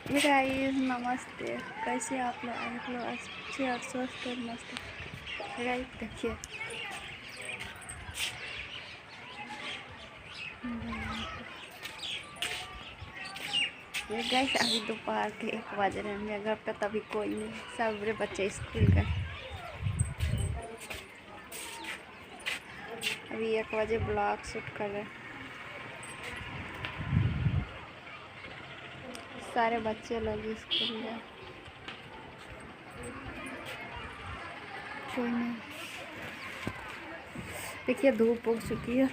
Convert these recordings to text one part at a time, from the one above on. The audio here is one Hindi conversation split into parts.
गाइस नमस्ते, कैसे आप लोग अच्छे और स्वस्थ और मस्त। गाइस देखिए ये गाइस अभी दोपहर के 1 बज रहे हैं। घर पे तभी कोई नहीं, सब मेरे बच्चे स्कूल गए। अभी 1 बजे ब्लॉग शूट कर रहे हैं। सारे बच्चे लोग स्कूल गए, कोई नहीं। देखिए धूप उग चुकी है,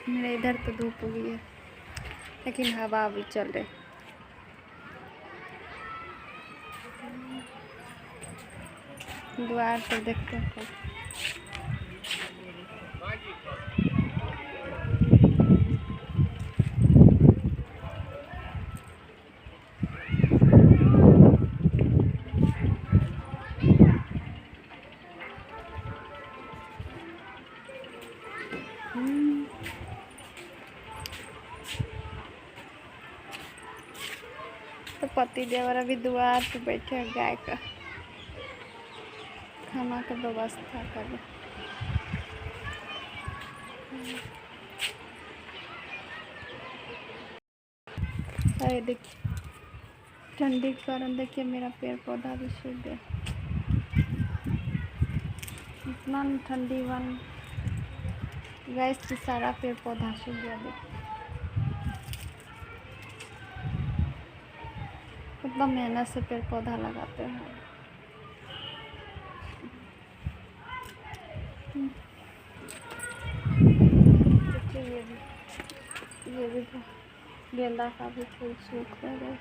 मेरे इधर तो धूप उगी है, लेकिन हवा भी चल रही। द्वार पर देखते हैं तो पति देवर अभी द्वार पे बैठे हैं, गाय का खाना का व्यवस्था कर रहे। अरे देखिए ठंडी के कारण देखिए मेरा पेड़ पौधा भी सूख गया। इतना ठंडी बन गैस से सारा पेड़ पौधा सूख गया। देखिए कितना मेहनत से पेड़ पौधा लगाते हैं। देखिए ये भी गेंदा का भी फूल सूख रहा है।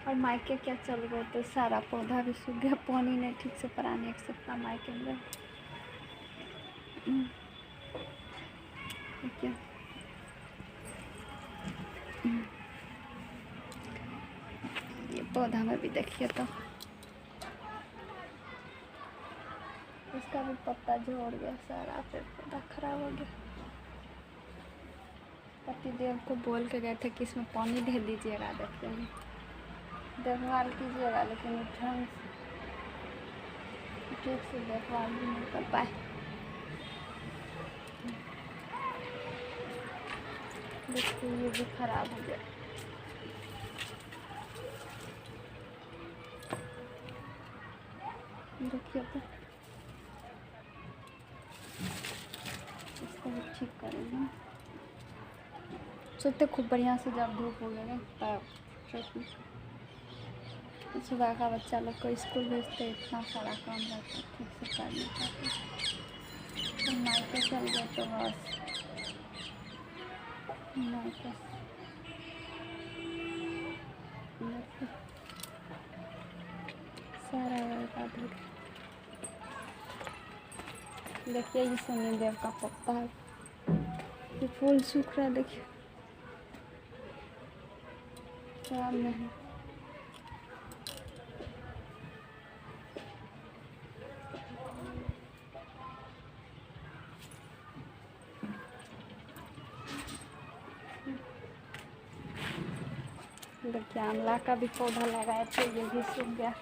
और मायके क्या चल रहे थे, सारा पौधा भी सूख गया, पानी नहीं ठीक से पराने एक सप्ताह मायके में। देखिए ये पौधा में भी देखिए तो इसका भी पत्ता झड़ गया, सारा पेड़ पौधा खराब हो गया। पतिदेव को बोल के गए थे कि इसमें पानी दे दीजिएगा, देखभाल कीजिएगा, लेकिन ढंग ठीक से देखभाल भी नहीं कर पाए। देखिए ये भी खराब हो गया। देखिए तो इसको भी ठीक करेंगे। सोचते खूब बढ़िया से जब धूप हो गया तब सुबह का बच्चा लोग को स्कूल भेजते, इतना सारा काम रहता है, ठीक से कर नहीं पाते। तो मायके चल गए तो बस मायके सारा बर्बाद हो गया। देखिए ये शनिदेव का पत्ता है, ये फूल सूख रहा है। देखिए क्या नहीं, देखिए आंवला का भी पौधा लगाए थे, ये भी सूख गया।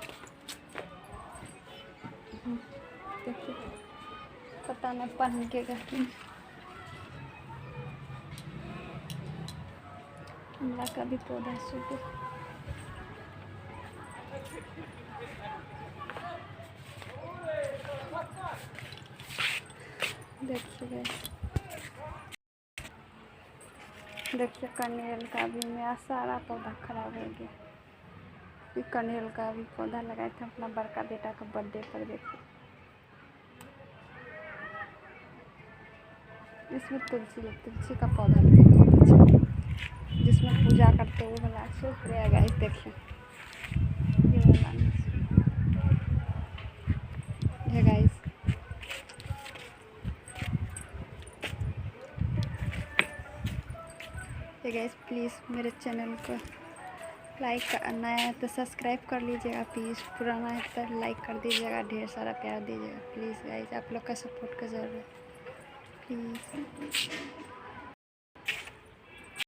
देखिए पता नहीं पनकेगा कि आंवला का भी पौधा सूख गया। देखिए कनेर का भी मेरा सारा पौधा खराब हो गया। ये कनेर का भी पौधा लगाया था अपना बड़का बेटा का बर्थडे पर। देखिए इसमें तुलसी का पौधा लगा बहुत अच्छा, जिसमें पूजा करते वो वाला सूख रहेगा। इस देखिए ये वाला है गाइस। गाइस प्लीज़ मेरे चैनल को लाइक करना है तो सब्सक्राइब कर लीजिएगा प्लीज़, पुराना है तो लाइक कर दीजिएगा, ढेर सारा प्यार दीजिएगा प्लीज़ गाइस, आप लोग का सपोर्ट का ज़रूरत है प्लीज़।